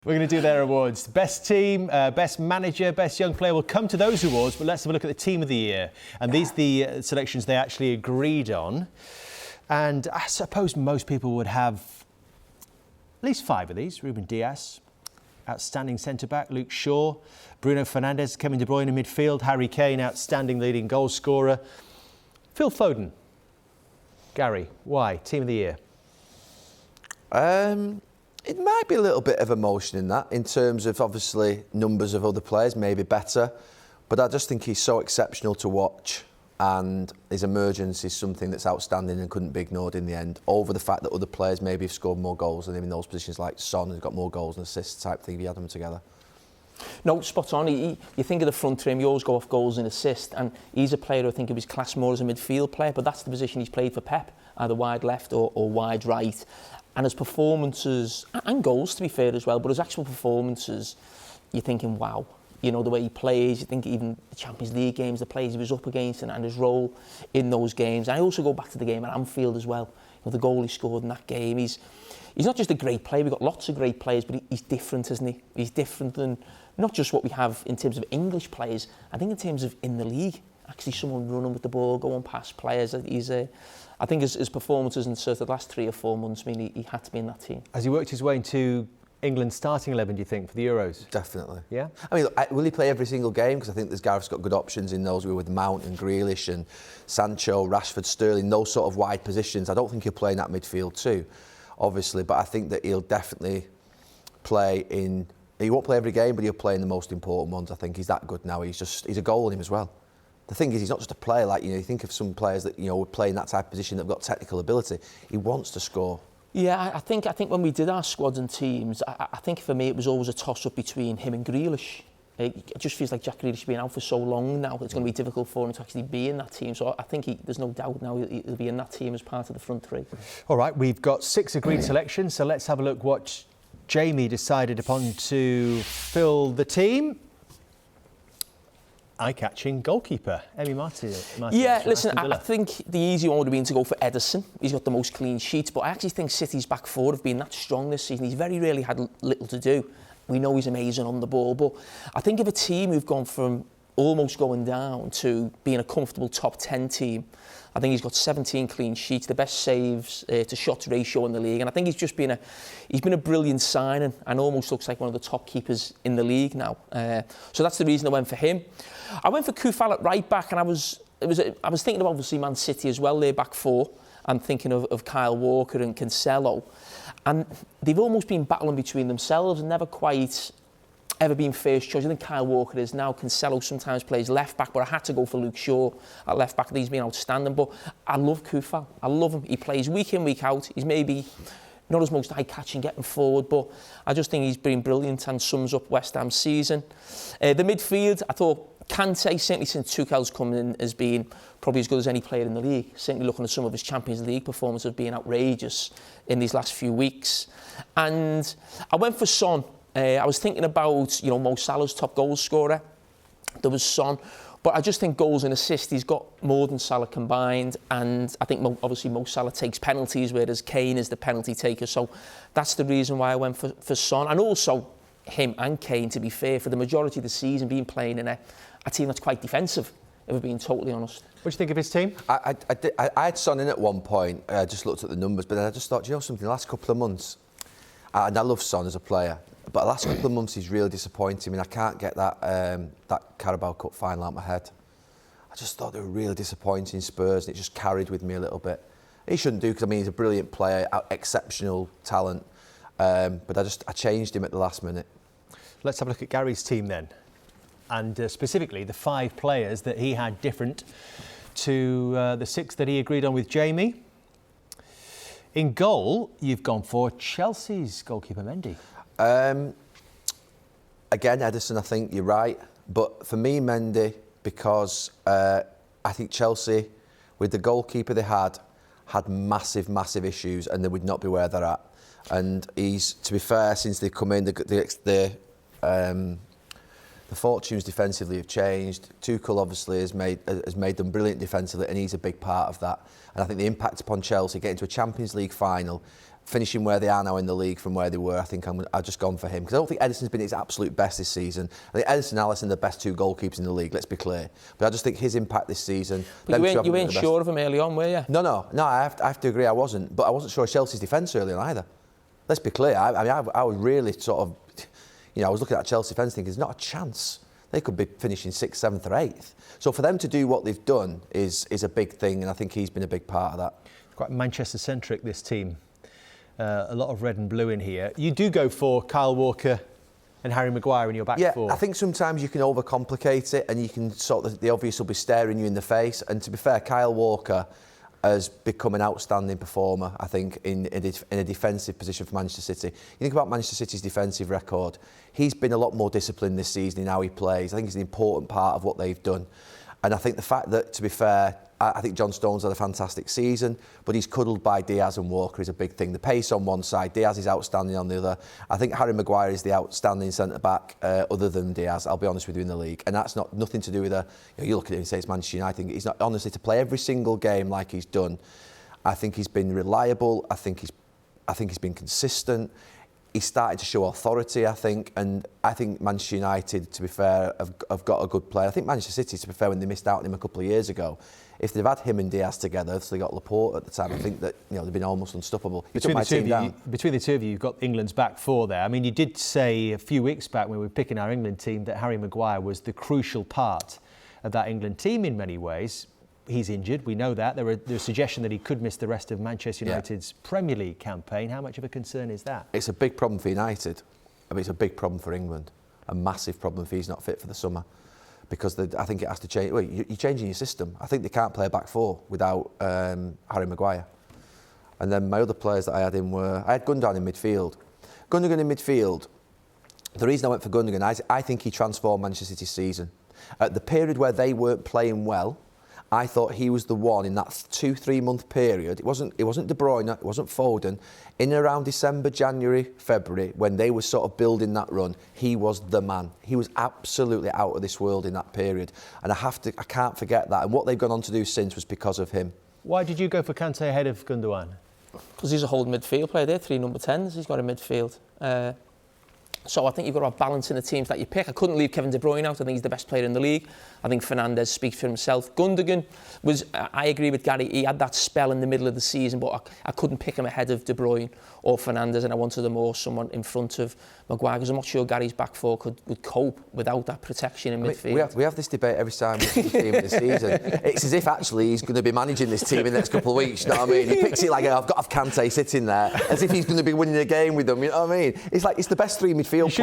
We're going to do their awards. Best team, best manager, best young player. We'll come to those awards, but let's have a look at the team of the year. And these are the selections they actually agreed on. And I suppose most people would have at least 5 of these. Ruben Dias, outstanding centre-back. Luke Shaw, Bruno Fernandes, Kevin De Bruyne in midfield. Harry Kane, outstanding leading goal scorer. Phil Foden. Gary, why? Team of the year? It might be a little bit of emotion in that, in terms of obviously numbers of other players, maybe better. But I just think he's so exceptional to watch, and his emergence is something that's outstanding and couldn't be ignored in the end, over the fact that other players maybe have scored more goals than him in those positions, like Son has got more goals and assists type thing if you had them together. No, spot on. You think of the front three, you always go off goals and assists, and he's a player who I think of his class more as a midfield player, but that's the position he's played for Pep, either wide left or wide right. And his performances, and goals to be fair as well, but his actual performances, you're thinking, wow. You know, the way he plays, you think even the Champions League games, the players he was up against and his role in those games. And I also go back to the game at Anfield as well. You know, the goal he scored in that game. He's not just a great player, we've got lots of great players, but he's different, isn't he? He's different than not just what we have in terms of English players, I think in terms of in the league. Actually someone running with the ball, going past players. I think his performances in sort of the last 3 or 4 months mean he had to be in that team. Has he worked his way into England's starting 11, do you think, for the Euros? Definitely. Yeah? I mean, look, will he play every single game? Because I think Gareth's got good options in those with Mount and Grealish and Sancho, Rashford, Sterling, those sort of wide positions. I don't think he'll play in that midfield too, obviously, but I think that he'll definitely play in... He won't play every game, but he'll play in the most important ones. I think he's that good now. He's a goal in him as well. The thing is, he's not just a player. Like, you think of some players that, would play in that type of position that have got technical ability. He wants to score. Yeah, I think when we did our squads and teams, I think for me it was always a toss-up between him and Grealish. It just feels like Jack Grealish has been out for so long now, it's going to be difficult for him to actually be in that team. So I think there's no doubt now he'll be in that team as part of the front three. All right, we've got 6 agreed selections, so let's have a look what Jamie decided upon to fill the team. Eye-catching goalkeeper, Emi Martinez. Yeah, listen, I think the easy one would have been to go for Ederson. He's got the most clean sheets, but I actually think City's back four have been that strong this season. He's very rarely had little to do. We know he's amazing on the ball, but I think of a team who've gone from almost going down to being a comfortable top 10 team. I think he's got 17 clean sheets, the best saves to shots ratio in the league, and I think he's been a brilliant signing and almost looks like one of the top keepers in the league now. So that's the reason I went for him. I went for Koufal at right back, and I was thinking of obviously Man City as well, their back four. I'm thinking of Kyle Walker and Cancelo, and they've almost been battling between themselves and never quite ever been first choice. I think Kyle Walker is now. Cancelo sometimes plays left back, but I had to go for Luke Shaw at left back. He's been outstanding, but I love Koufal. I love him. He plays week in, week out. He's maybe not as most eye-catching getting forward, but I just think he's been brilliant and sums up West Ham's season. The midfield, I thought Kante, certainly since Tuchel's come in, has been probably as good as any player in the league. Certainly looking at some of his Champions League performances have been outrageous in these last few weeks. And I went for Son. I was thinking about, Mo Salah's top goal scorer. There was Son. But I just think goals and assists, he's got more than Salah combined. And I think obviously Mo Salah takes penalties, whereas Kane is the penalty taker. So that's the reason why I went for Son. And also him and Kane, to be fair, for the majority of the season, being playing in a team that's quite defensive, if we're being totally honest. What do you think of his team? I had Son in at one point. I just looked at the numbers, but then I just thought, something, the last couple of months, and I love Son as a player, but the last couple of months he's really disappointing me. I can't get that Carabao Cup final out of my head. I just thought they were really disappointing Spurs, and it just carried with me a little bit. He shouldn't do, because he's a brilliant player, exceptional talent, but I changed him at the last minute. Let's have a look at Gary's team then, and specifically the 5 players that he had different to the 6 that he agreed on with Jamie. In goal, you've gone for Chelsea's goalkeeper Mendy. Again, Ederson, I think you're right. But for me, Mendy, because I think Chelsea, with the goalkeeper they had massive, massive issues, and they would not be where they're at. And he's, to be fair, since they've come in, the fortunes defensively have changed. Tuchel obviously has made them brilliant defensively, and he's a big part of that. And I think the impact upon Chelsea, getting to a Champions League final, finishing where they are now in the league from where they were, I think I've just gone for him. Because I don't think Ederson's been at his absolute best this season. I think Ederson and Alisson are the best 2 goalkeepers in the league, let's be clear. But I just think his impact this season... But you weren't sure of him early on, were you? No, I have to agree I wasn't. But I wasn't sure of Chelsea's defence early on either. Let's be clear, I was really sort of... I was looking at Chelsea defence thinking, there's not a chance. They could be finishing 6th, 7th or 8th. So for them to do what they've done is a big thing, and I think he's been a big part of that. Quite Manchester-centric, this team. A lot of red and blue in here. You do go for Kyle Walker and Harry Maguire in your back four. I think sometimes you can overcomplicate it, and you can the obvious will be staring you in the face. And to be fair, Kyle Walker has become an outstanding performer, I think, in a defensive position for Manchester City. You think about Manchester City's defensive record, he's been a lot more disciplined this season in how he plays. I think he's an important part of what they've done. And I think the fact that, to be fair, I think John Stones had a fantastic season, but he's cuddled by Diaz and Walker is a big thing. The pace on one side, Diaz is outstanding on the other. I think Harry Maguire is the outstanding centre-back other than Diaz, I'll be honest with you, in the league. And that's nothing to do with you look at it and say it's Manchester United. He's not, honestly, to play every single game like he's done, I think he's been reliable. I think he's been consistent. He's started to show authority, I think, and I think Manchester United, to be fair, have got a good player. I think Manchester City, to be fair, when they missed out on him a couple of years ago, if they've had him and Diaz together, if they got Laporte at the time, I think that they've been almost unstoppable. Between the two of you, you've got England's back four there. I mean, you did say a few weeks back when we were picking our England team that Harry Maguire was the crucial part of that England team in many ways. He's injured, we know that. There's a suggestion that he could miss the rest of Manchester United's Premier League campaign. How much of a concern is that? It's a big problem for United. I mean, it's a big problem for England. A massive problem if he's not fit for the summer. Because I think it has to change. Well, you're changing your system. I think they can't play a back four without Harry Maguire. And then my other players that I had in were... I had Gundogan in midfield. Gundogan in midfield, the reason I went for Gundogan, I think he transformed Manchester City's season. At the period where they weren't playing well, I thought he was the one in that 2-3 month period. It wasn't De Bruyne, it wasn't Foden. In around December, January, February, when they were sort of building that run, he was the man. He was absolutely out of this world in that period. And I can't forget that. And what they've gone on to do since was because of him. Why did you go for Kante ahead of Gundogan? Because he's a holding midfield player there, 3 number 10s he's got in midfield. So I think you've got to have balance in the teams that you pick. I couldn't leave Kevin De Bruyne out. I think he's the best player in the league. I think Fernandes speaks for himself. Gundogan was, I agree with Gary, he had that spell in the middle of the season, but I couldn't pick him ahead of De Bruyne or Fernandes, and I wanted them all someone in front of Maguire, because I'm not sure Gary's back four would cope without that protection in midfield. We have this debate every time we pick the team in the season. It's as if actually he's going to be managing this team in the next couple of weeks, you know what I mean? He picks it like, I've got to have Kante sitting there, as if he's going to be winning a game with them, you know what I mean? It's like, it's the best 3 midfield players.